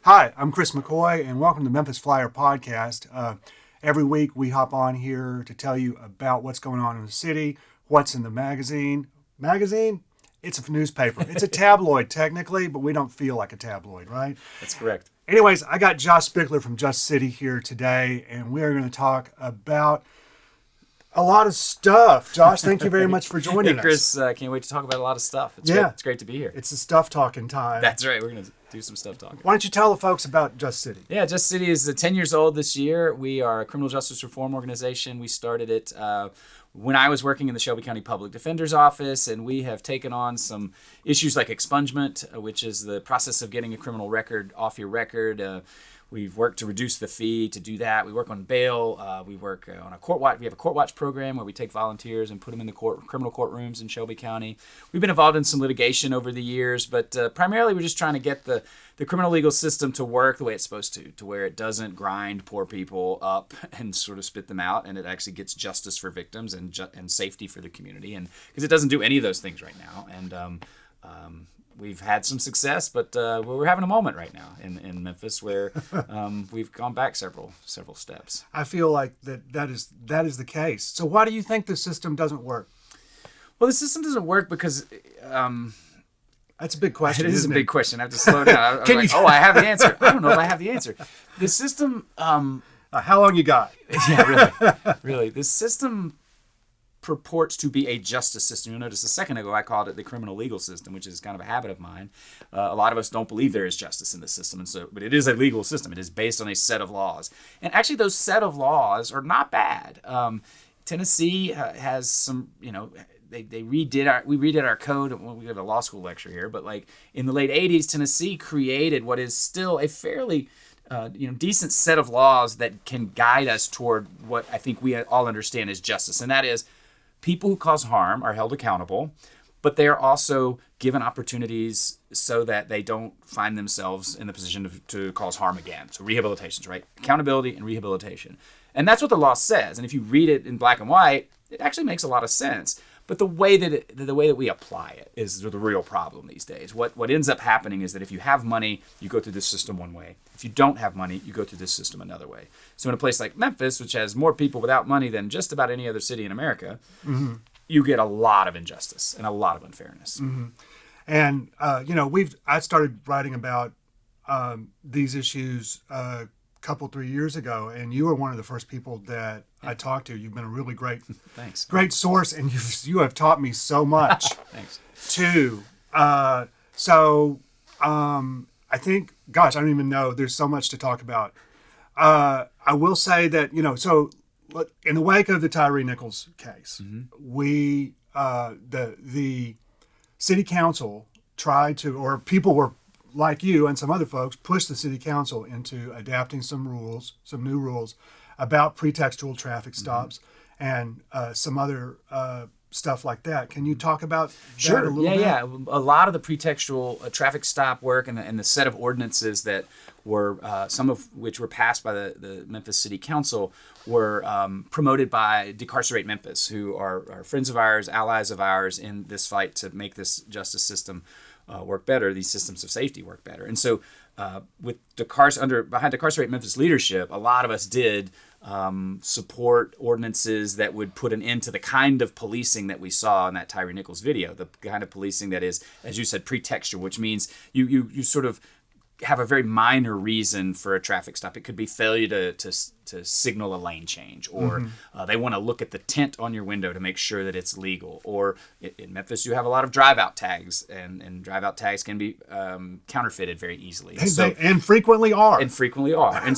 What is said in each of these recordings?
Hi, I'm Chris McCoy, and welcome to Memphis Flyer Podcast. Every week we hop on here to tell you about what's going on in the city, what's in the magazine. Magazine? It's a newspaper. It's a tabloid, technically, but we don't feel like a tabloid, right? That's correct. Anyways, I got Josh Spickler from Just City here today, and we are going to talk about a lot of stuff. Josh, thank you very much for joining us. Chris, can't wait to talk about a lot of stuff. It's great to be here. It's the stuff talking time. That's right. We're going to do some stuff talking. Why don't you tell the folks about Just City? Yeah, Just City is 10 years old this year. We are a criminal justice reform organization. We started it when I was working in the Shelby County Public Defender's Office, and we have taken on some issues like expungement, which is the process of getting a criminal record off your record. We've worked to reduce the fee to do that. We work on bail. We work on a court watch. We have a court watch program where we take volunteers and put them in the criminal courtrooms in Shelby County. We've been involved in some litigation over the years, but primarily we're just trying to get the criminal legal system to work the way it's supposed to where it doesn't grind poor people up and sort of spit them out, and it actually gets justice for victims and safety for the community. And because it doesn't do any of those things right now, and we've had some success, but we're having a moment right now in Memphis where we've gone back several steps. I feel like that is the case. So why do you think the system doesn't work? Well, the system doesn't work because that's a big question. It is a big question. I have to slow down. I have the answer. I don't know if I have the answer. The system. How long you got? Yeah, really. The system purports to be a justice system. You'll notice a second ago I called it the criminal legal system, which is kind of a habit of mine. A lot of us don't believe there is justice in the system, but it is a legal system. It is based on a set of laws, and actually those set of laws are not bad. Tennessee has some, we redid our code. Well, we have a law school lecture here, but like in the late 80s, Tennessee created what is still a fairly decent set of laws that can guide us toward what I think we all understand as justice, and that is people who cause harm are held accountable, but they are also given opportunities so that they don't find themselves in the position to cause harm again. So rehabilitation, right? Accountability and rehabilitation. And that's what the law says. And if you read it in black and white, it actually makes a lot of sense. But the way that we apply it is the real problem these days. What ends up happening is that if you have money, you go through this system one way. If you don't have money, you go through this system another way. So in a place like Memphis, which has more people without money than just about any other city in America, you get a lot of injustice and a lot of unfairness. Mm-hmm. And I started writing about these issues a couple 3 years ago, and you were one of the first people that I talked to. You've been a really great Thanks. Great source, and you have taught me so much. Thanks. Too. I think, gosh, I don't even know. There's so much to talk about. I will say that, so in the wake of the Tyree Nichols case, we, the city council tried to, or people were like you and some other folks, pushed the city council into adapting some new rules about pretextual traffic stops and some other stuff like that. Can you talk about that a little bit? Yeah. A lot of the pretextual traffic stop work and the set of ordinances that were, some of which were passed by the Memphis City Council, were promoted by Decarcerate Memphis, who are friends of ours, allies of ours in this fight to make this justice system work better, these systems of safety work better. And so with behind Decarcerate Memphis leadership, a lot of us did support ordinances that would put an end to the kind of policing that we saw in that Tyree Nichols video, the kind of policing that is, as you said, pretextual, which means you sort of have a very minor reason for a traffic stop. It could be failure to signal a lane change, or they want to look at the tint on your window to make sure that it's legal. Or in Memphis, you have a lot of drive-out tags, and drive-out tags can be counterfeited very easily. And frequently are. And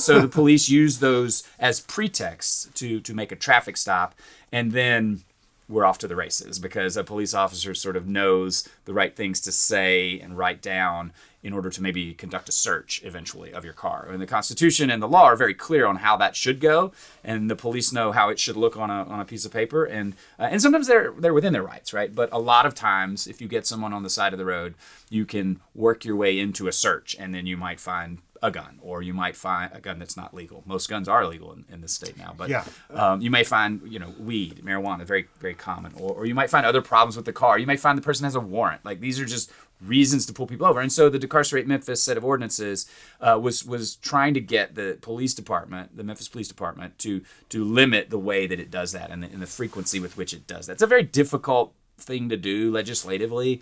so the police use those as pretexts to make a traffic stop, and then we're off to the races because a police officer sort of knows the right things to say and write down in order to maybe conduct a search eventually of your car. And the Constitution and the law are very clear on how that should go, and the police know how it should look on a piece of paper. And sometimes they're within their rights, right? But a lot of times, if you get someone on the side of the road, you can work your way into a search, and then you might find a gun, or you might find a gun that's not legal. Most guns are legal in this state now, but Yeah. You may find, weed, marijuana, very, very common, or you might find other problems with the car. You may find the person has a warrant. Like, these are just reasons to pull people over. And so the Decarcerate Memphis set of ordinances was trying to get the police department, the Memphis Police Department, to limit the way that it does that and the frequency with which it does that. It's a very difficult thing to do legislatively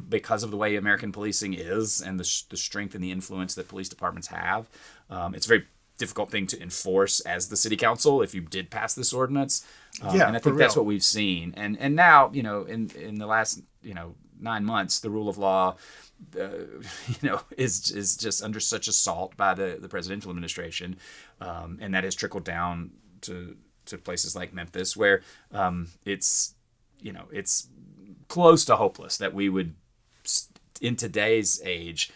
because of the way American policing is and the strength and the influence that police departments have. It's a very difficult thing to enforce as the city council if you did pass this ordinance. And I think that's what we've seen. And now, in the last 9 months, the rule of law is just under such assault by the presidential administration, and that has trickled down to places like Memphis, where it's close to hopeless that we would, in today's age,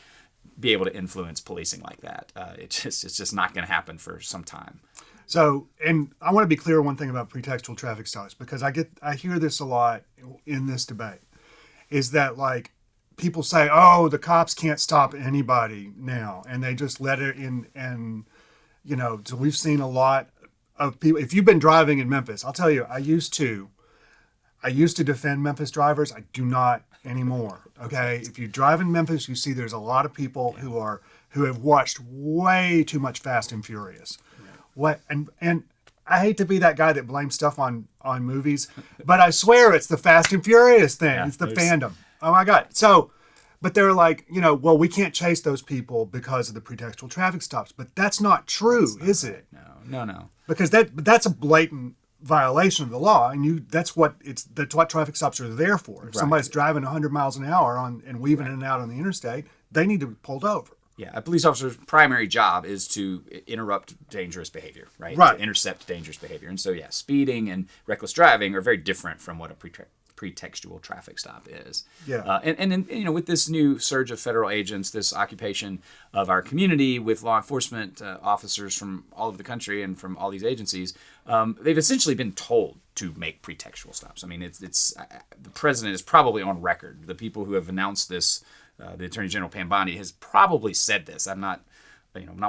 be able to influence policing like that. It's just not going to happen for some time. So, and I want to be clear on one thing about pretextual traffic stops, because I hear this a lot in this debate, is that, like, people say, oh, the cops can't stop anybody now, and they just let it in. And so we've seen a lot of people. If you've been driving in Memphis, I'll tell you, I used to defend Memphis drivers. I do not anymore. Okay, if you drive in Memphis, you see there's a lot of people who have watched way too much Fast and Furious. What and I hate to be that guy that blames stuff on movies, but I swear it's the Fast and Furious thing. Yeah, it's the fandom. Oh my God. So, but they're like, well, we can't chase those people because of the pretextual traffic stops. But that's not true, is it? No. Because that's a blatant violation of the law, and that's what traffic stops are there for. If somebody's driving 100 miles an hour and weaving in and out on the interstate, they need to be pulled over. Yeah, a police officer's primary job is to interrupt dangerous behavior, right? Right. To intercept dangerous behavior. And so, speeding and reckless driving are very different from what a pretextual traffic stop is. Yeah. And with this new surge of federal agents, this occupation of our community with law enforcement officers from all over the country and from all these agencies, they've essentially been told to make pretextual stops. I mean, it's the president is probably on record. The people who have announced this, the Attorney General Pam Bondi has probably said this. I'm not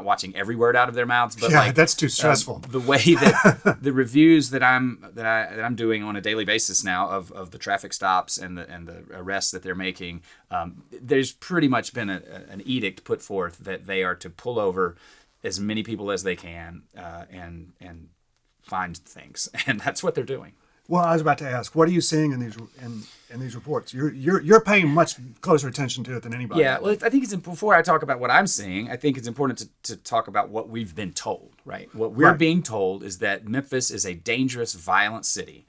watching every word out of their mouths, but that's too stressful. The way that the reviews that I'm doing on a daily basis now of the traffic stops and the arrests that they're making, there's pretty much been an edict put forth that they are to pull over as many people as they can and find things, and that's what they're doing. Well, I was about to ask, what are you seeing in these reports? You're paying much closer attention to it than anybody. Yeah, well, I think it's before I talk about what I'm seeing, I think it's important to talk about what we've been told, right? What we're being told is that Memphis is a dangerous, violent city,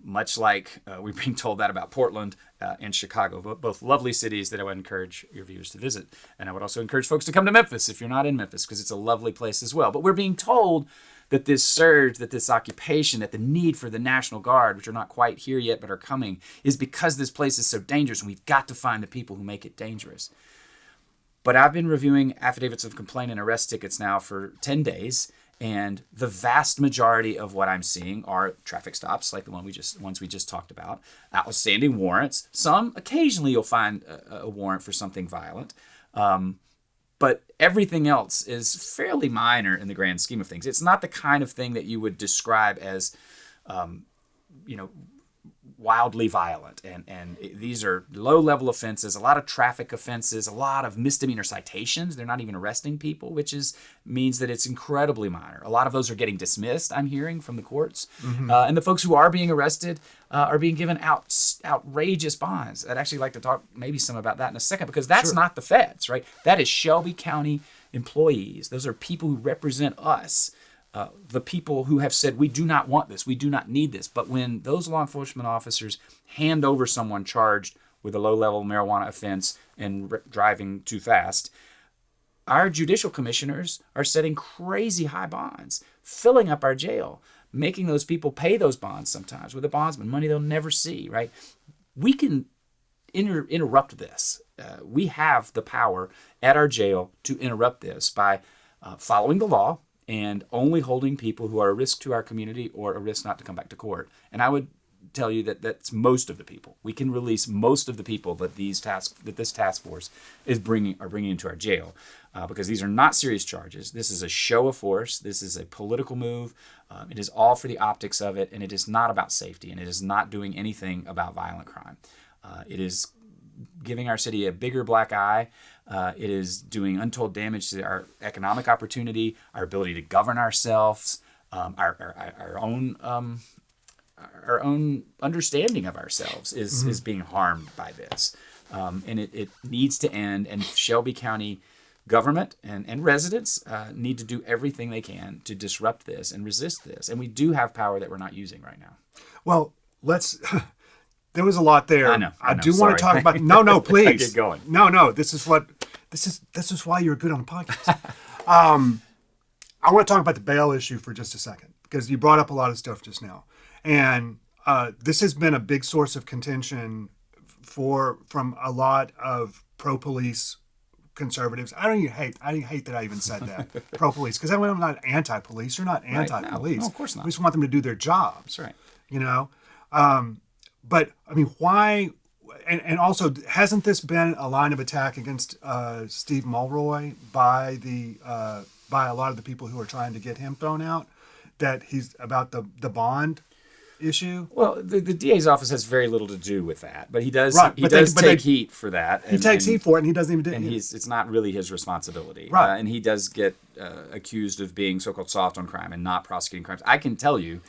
much like we're being told that about Portland and Chicago, both lovely cities that I would encourage your viewers to visit. And I would also encourage folks to come to Memphis if you're not in Memphis, because it's a lovely place as well. But we're being told that this surge, that this occupation, that the need for the National Guard, which are not quite here yet but are coming, is because this place is so dangerous and we've got to find the people who make it dangerous. But I've been reviewing affidavits of complaint and arrest tickets now for 10 days, and the vast majority of what I'm seeing are traffic stops, like the ones we just talked about, outstanding warrants. Some, occasionally you'll find a warrant for something violent. But everything else is fairly minor in the grand scheme of things. It's not the kind of thing that you would describe as, wildly violent. And these are low-level offenses, a lot of traffic offenses, a lot of misdemeanor citations. They're not even arresting people, which means that it's incredibly minor. A lot of those are getting dismissed, I'm hearing, from the courts. And the folks who are being arrested are being given outrageous bonds. I'd actually like to talk maybe some about that in a second, because that's not the feds, right? That is Shelby County employees. Those are people who represent us. The people who have said, we do not want this, we do not need this. But when those law enforcement officers hand over someone charged with a low-level marijuana offense and driving too fast, our judicial commissioners are setting crazy high bonds, filling up our jail, making those people pay those bonds sometimes with a bondsman, money they'll never see, right? We can interrupt this. We have the power at our jail to interrupt this by following the law and only holding people who are a risk to our community or a risk not to come back to court. And I would tell you that that's most of the people. We can release most of the people that this task force are bringing into our jail, because these are not serious charges. This is a show of force. This is a political move. It is all for the optics of it, and it is not about safety, and it is not doing anything about violent crime. It is giving our city a bigger black eye. It is doing untold damage to our economic opportunity, our ability to govern ourselves, our own understanding of ourselves is being harmed by this. And it needs to end. And Shelby County government and residents need to do everything they can to disrupt this and resist this. And we do have power that we're not using right now. Well, there was a lot there. I know. Do want to talk about. No, please. Get going. No. This is why you're good on the podcast. I want to talk about the bail issue for just a second, because you brought up a lot of stuff just now, and this has been a big source of contention from a lot of pro-police conservatives. I hate that I even said that pro-police, because I'm not anti-police. You're not anti-police. No, of course not. We just want them to do their jobs. That's right. You know. But I mean, why? And also, hasn't this been a line of attack against Steve Mulroy by a lot of the people who are trying to get him thrown out? That he's about the bond issue. Well, the DA's office has very little to do with that, but he does. Right. He does take heat for that. He takes heat for it, and he doesn't even do it. And it's not really his responsibility. Right. And he does get accused of being so-called soft on crime and not prosecuting crimes. I can tell you,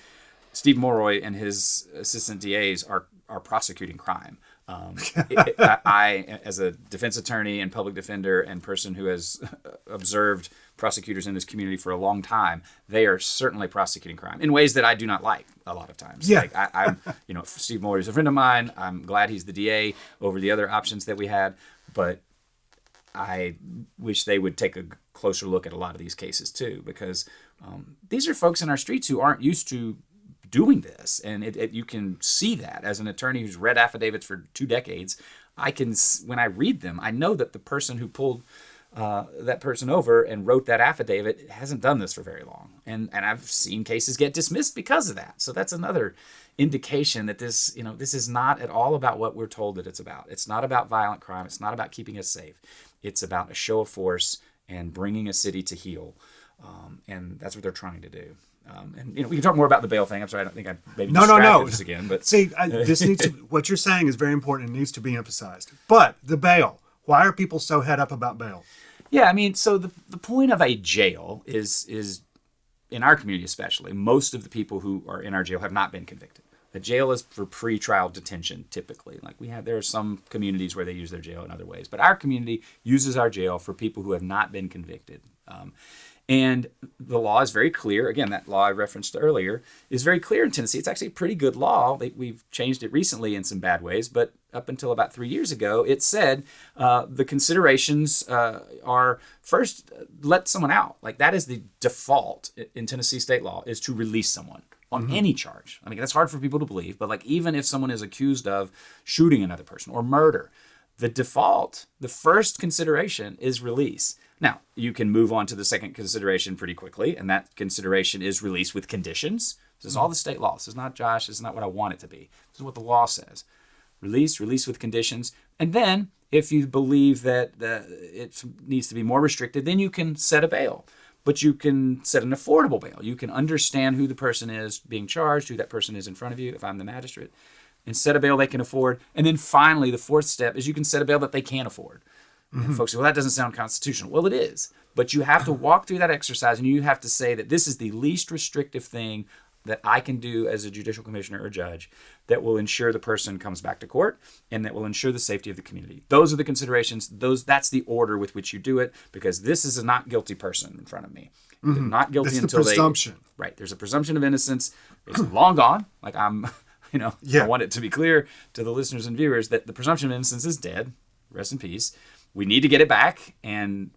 Steve Mulroy and his assistant DAs are prosecuting crime. I, as a defense attorney and public defender and person who has observed prosecutors in this community for a long time, they are certainly prosecuting crime in ways that I do not like a lot of times. Yeah. Like I'm, Steve Mulroy is a friend of mine. I'm glad he's the DA over the other options that we had, but I wish they would take a closer look at a lot of these cases too, because these are folks in our streets who aren't used to doing this, and you can see that as an attorney who's read affidavits for 2 decades. When I read them, I know that the person who pulled that person over and wrote that affidavit hasn't done this for very long, and I've seen cases get dismissed because of that. So that's another indication that this is not at all about what we're told that it's about. It's not about violent crime. It's not about keeping us safe. It's about a show of force and bringing a city to heel, and that's what they're trying to do. And we can talk more about the bail thing. I'm sorry, I don't think I maybe distracted this again. But see, this needs to. What you're saying is very important and needs to be emphasized. But the bail. Why are people so head up about bail? Yeah, I mean, so the point of a jail is in our community especially, most of the people who are in our jail have not been convicted. The jail is for pre-trial detention typically. Like there are some communities where they use their jail in other ways, but our community uses our jail for people who have not been convicted. And the law is very clear. Again, that law I referenced earlier is very clear in Tennessee. It's actually a pretty good law. We've changed it recently in some bad ways, but up until about 3 years ago, it said the considerations are first, let someone out. Like that is the default in Tennessee state law, is to release someone on any charge. I mean, that's hard for people to believe, but like even if someone is accused of shooting another person or murder, the default, the first consideration is release. Now, you can move on to the second consideration pretty quickly, and that consideration is release with conditions. This is all the state law. This is not Josh. This is not what I want it to be. This is what the law says. Release with conditions. And then, if you believe that it needs to be more restricted, then you can set a bail. But you can set an affordable bail. You can understand who the person is being charged, who that person is in front of you, if I'm the magistrate, and set a bail they can afford. And then finally, the fourth step is you can set a bail that they can't afford. And folks say, well, that doesn't sound constitutional. Well, it is. But you have to walk through that exercise, and you have to say that this is the least restrictive thing that I can do as a judicial commissioner or judge that will ensure the person comes back to court and that will ensure the safety of the community. Those are the considerations. That's the order with which you do it, because this is a not guilty person in front of me. They're not guilty That's until the presumption. Right. There's a presumption of innocence. It's long gone. Like I want it to be clear to the listeners and viewers that the presumption of innocence is dead. Rest in peace. We need to get it back, and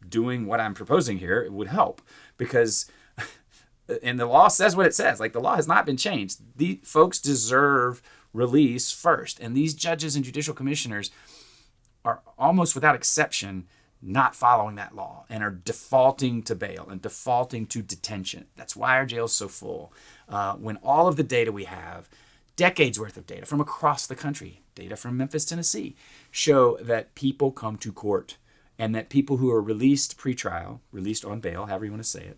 doing what I'm proposing here would help, because, and the law says what it says. Like the law has not been changed. The folks deserve release first, and these judges and judicial commissioners are almost without exception not following that law and are defaulting to bail and defaulting to detention. That's why our jail is so full. When all of the data we have decades worth of data from across the country, data from Memphis, Tennessee, show that people come to court and that people who are released pretrial, released on bail, however you want to say it,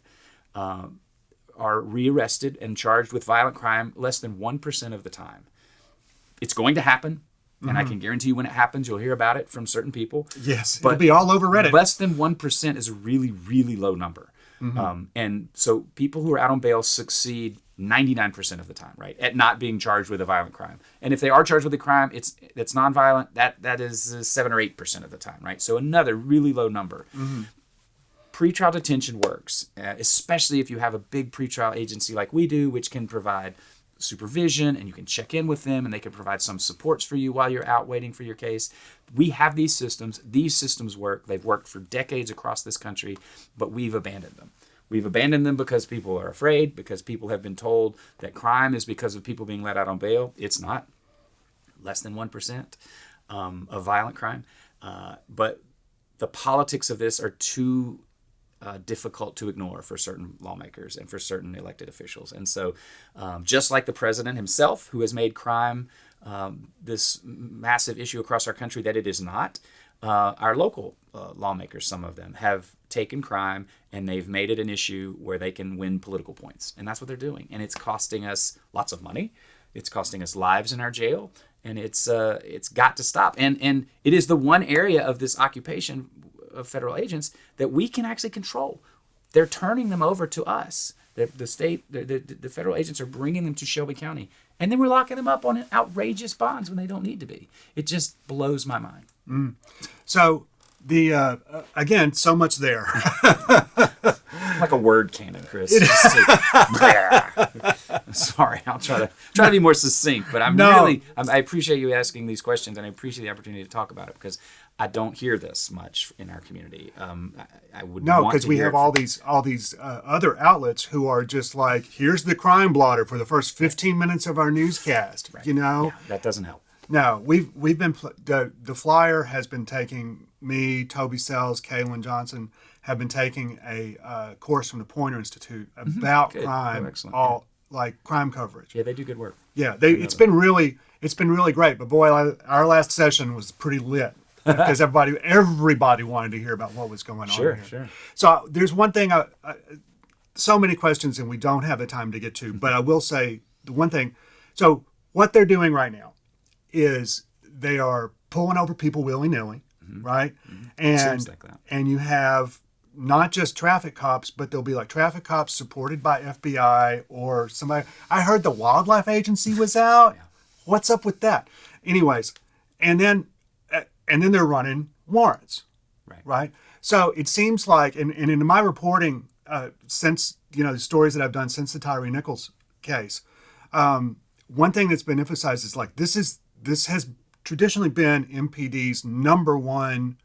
are rearrested and charged with violent crime less than 1% of the time. It's going to happen, and I can guarantee you when it happens, you'll hear about it from certain people. Yes, but it'll be all over Reddit. Less than 1% is a really, really low number. And so people who are out on bail succeed 99% of the time, right, at not being charged with a violent crime. And if they are charged with a crime, that's nonviolent, that is 7 or 8% of the time, right? So another really low number. Pretrial detention works, especially if you have a big pretrial agency like we do, which can provide supervision and you can check in with them and they can provide some supports for you while you're out waiting for your case. We have these systems. These systems work. They've worked for decades across this country, but we've abandoned them. We've abandoned them because people are afraid, because people have been told that crime is because of people being let out on bail. It's not. Less than 1% of violent crime. But the politics of this are too difficult to ignore for certain lawmakers and for certain elected officials. And so just like the president himself, who has made crime this massive issue across our country that it is not, our local lawmakers, some of them, have taken crime and they've made it an issue where they can win political points. And that's what they're doing. And it's costing us lots of money. It's costing us lives in our jail. And it's got to stop. And it is the one area of this occupation of federal agents that we can actually control. They're turning them over to us. The federal agents are bringing them to Shelby County. And then we're locking them up on outrageous bonds when they don't need to be. It just blows my mind. So again, so much there. Like a word cannon, Chris. Sorry, I'll try to be more succinct, but I appreciate you asking these questions, and I appreciate the opportunity to talk about it because I don't hear this much in our community. I would because we have all these other outlets who are just like, here's the crime blotter for the first 15 minutes of our newscast. Right. Yeah, that doesn't help. No, we've been the flyer has been taking me, Toby Sells, Kaylin Johnson have been taking a course from the Poynter Institute about crime, like crime coverage. Yeah, they do good work. Yeah, it's been really great. But boy, our last session was pretty lit because everybody wanted to hear about what was going on here. Sure. So there's one thing. So many questions, and we don't have the time to get to. But I will say the one thing. So what they're doing right now is they are pulling over people willy-nilly, right? And seems like that. And you have not just traffic cops, but there'll be like traffic cops supported by FBI or somebody. I heard the wildlife agency was out. Yeah. What's up with that? Anyways, and then they're running warrants, right? So it seems like, and in my reporting since the stories that I've done since the Tyree Nichols case, one thing that's been emphasized is like this has traditionally been MPD's number one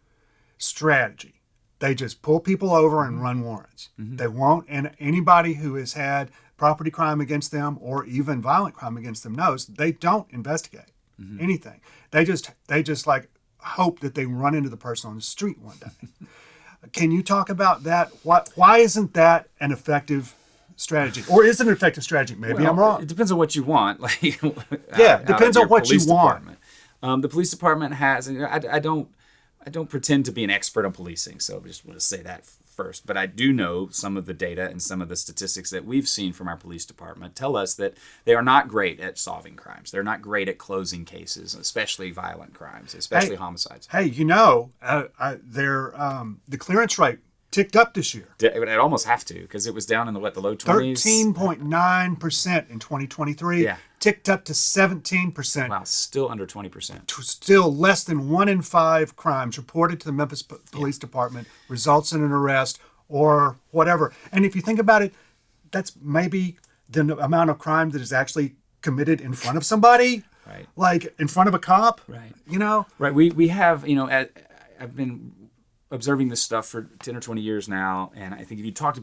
strategy. They just pull people over and run warrants. They won't, and anybody who has had property crime against them or even violent crime against them knows they don't investigate anything. They just like hope that they run into the person on the street one day. Can you talk about that? Why isn't that an effective strategy, or is it an effective strategy? Maybe I'm wrong. It depends on what you want. Depends on what you want. The police department has, and I don't pretend to be an expert on policing, so I just want to say that first. But I do know some of the data and some of the statistics that we've seen from our police department tell us that they are not great at solving crimes. They're not great at closing cases, especially violent crimes, especially homicides. Hey, the clearance rate ticked up this year. It almost have to, because it was down in the low 20s. 13.9% in 2023. Yeah. Ticked up to 17%. Wow, still under 20%. Still less than 1 in 5 crimes reported to the Memphis Police Department results in an arrest or whatever. And if you think about it, that's maybe the amount of crime that is actually committed in front of somebody. Right. Like in front of a cop. Right. Right. We have, I've been observing this stuff for 10 or 20 years now, and I think if you talk to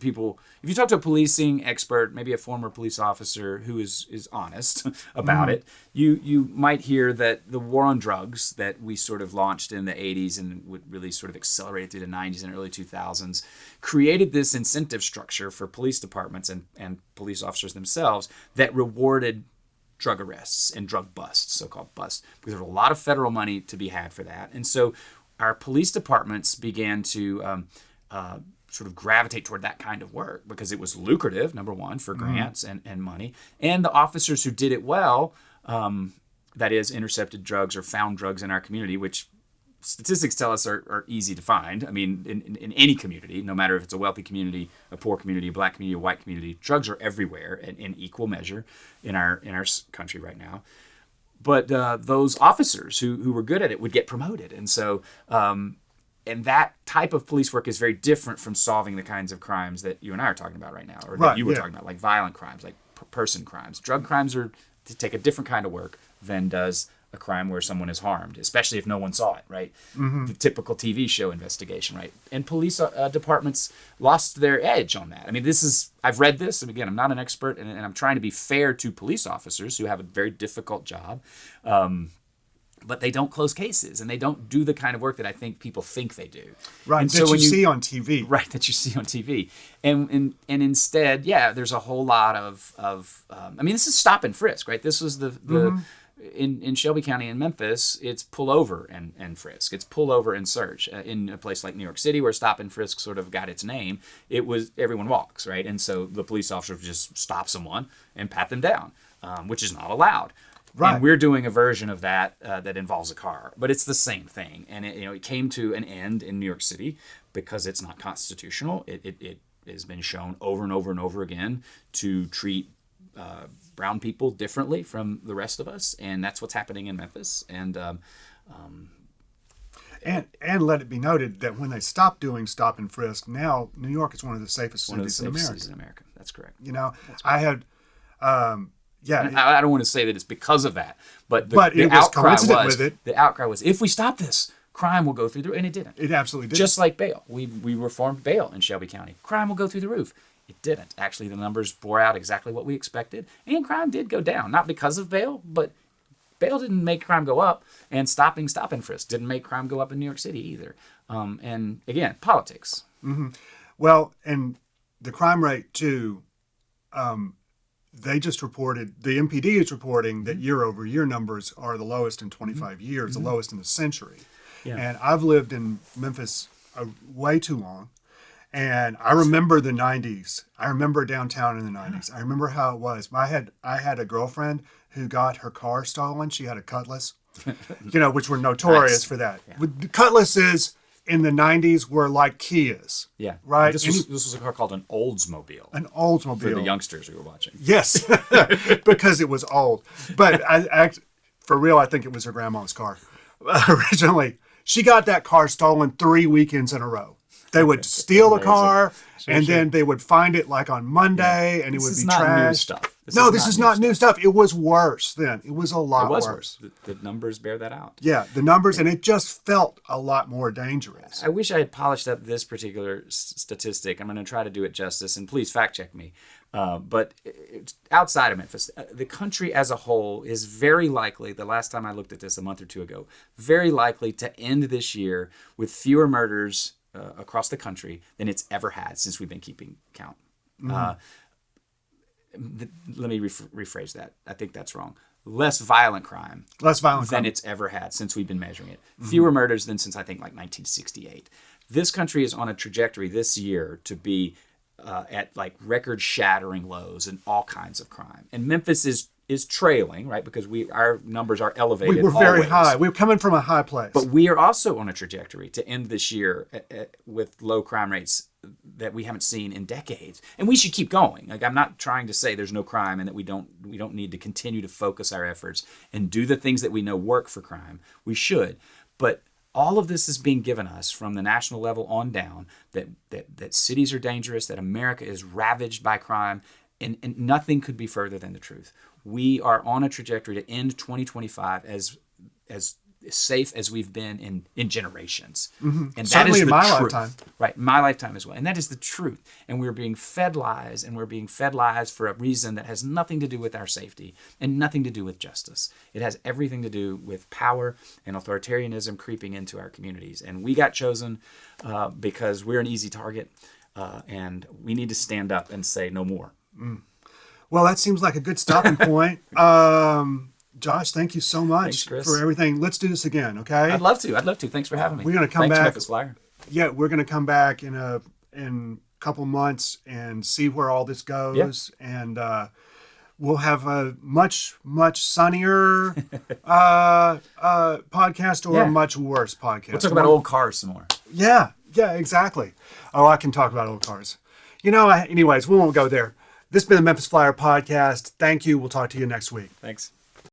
a policing expert, maybe a former police officer who is honest about it, you might hear that the war on drugs that we sort of launched in the 80s and would really sort of accelerated through the 90s and early 2000s created this incentive structure for police departments and police officers themselves that rewarded drug arrests and drug busts, so-called busts, because there was a lot of federal money to be had for that. And so our police departments began to sort of gravitate toward that kind of work because it was lucrative, number one, for grants and money. And the officers who did it well, that is, intercepted drugs or found drugs in our community, which statistics tell us are easy to find. I mean, in any community, no matter if it's a wealthy community, a poor community, a black community, a white community, drugs are everywhere in equal measure in our country right now. But those officers who were good at it would get promoted. And so, and that type of police work is very different from solving the kinds of crimes that you and I are talking about right now, or that you were talking about, like violent crimes, like person crimes. Drug crimes are to take a different kind of work than does a crime where someone is harmed, especially if no one saw it, right? The typical TV show investigation, right? And police departments lost their edge on that. I mean, I've read this, and again, I'm not an expert, and I'm trying to be fair to police officers who have a very difficult job, but they don't close cases, and they don't do the kind of work that I think people think they do. Right, and that so you see on TV. Right, that you see on TV. And instead, there's a whole lot of I mean, this is stop and frisk, right? This was the in Shelby County in Memphis, it's pull over and frisk. It's pull over and search. In a place like New York City, where stop and frisk sort of got its name, it was everyone walks, right? And so the police officer would just stop someone and pat them down, which is not allowed. Right. And we're doing a version of that that involves a car, but it's the same thing. And it came to an end in New York City because it's not constitutional. It has been shown over and over and over again to treat brown people differently from the rest of us, and that's what's happening in Memphis. And let it be noted that when they stopped doing stop and frisk, now New York is one of the safest cities in America. That's correct. You know, I had. I don't want to say that it's because of that, but the it was outcry coincident with it. The outcry was, if we stop this, crime will go through the roof, and it didn't. It absolutely did. Just like bail, we reformed bail in Shelby County. Crime will go through the roof. It didn't. Actually, the numbers bore out exactly what we expected, and crime did go down, not because of bail, but bail didn't make crime go up, and stop and frisk didn't make crime go up in New York City either. And again, politics. Mm-hmm. Well, and the crime rate too. They just reported, the MPD is reporting that year-over-year numbers are the lowest in 25 years, the lowest in a century. Yeah. And I've lived in Memphis way too long. And I remember the 90s. I remember downtown in the 90s. I remember how it was. I had a girlfriend who got her car stolen. She had a Cutlass, which were notorious for that. Yeah. The Cutlasses in the 90s were like Kias. Yeah. Right? This was a car called an Oldsmobile. An Oldsmobile. For the youngsters who were watching. Yes, because it was old. But for real, I think it was her grandma's car. Originally, she got that car stolen 3 weekends in a row. They would steal the car, then they would find it like on Monday, and it would be trashed. This is not new stuff. This is not new stuff. It was worse then. It was a lot worse. The numbers bear that out. Yeah, the numbers, and it just felt a lot more dangerous. I wish I had polished up this particular statistic. I'm going to try to do it justice, and please fact check me. But outside of Memphis, the country as a whole is very likely, the last time I looked at this a month or two ago, very likely to end this year with fewer murders across the country than it's ever had since we've been keeping count. Let me rephrase that. I think that's wrong. Less violent crime than it's ever had since we've been measuring it. Fewer murders than since, I think, like 1968. This country is on a trajectory this year to be at like record-shattering lows in all kinds of crime. And Memphis is trailing, right? Because our numbers are elevated. We were very high. We were coming from a high place. But we are also on a trajectory to end this year with low crime rates that we haven't seen in decades. And we should keep going. Like, I'm not trying to say there's no crime and that we don't need to continue to focus our efforts and do the things that we know work for crime. We should. But all of this is being given us from the national level on down, that cities are dangerous, that America is ravaged by crime, and nothing could be further than the truth. We are on a trajectory to end 2025 as safe as we've been in generations. Mm-hmm. And certainly that is in my lifetime. Right, my lifetime as well. And that is the truth. And we're being fed lies, and we're being fed lies for a reason that has nothing to do with our safety and nothing to do with justice. It has everything to do with power and authoritarianism creeping into our communities. And we got chosen because we're an easy target, and we need to stand up and say no more. Mm. Well, that seems like a good stopping point. Josh, thank you so much Thanks, Chris. for everything. Let's do this again, okay? I'd love to. Thanks for having me. We're gonna come Thanks, back. Memphis Flyer. Yeah, we're gonna come back in a couple months and see where all this goes, and we'll have a much sunnier podcast or a much worse podcast. We'll talk about old cars some more. Yeah, exactly. Oh, I can talk about old cars. Anyways, we won't go there. This has been the Memphis Flyer podcast. Thank you. We'll talk to you next week. Thanks.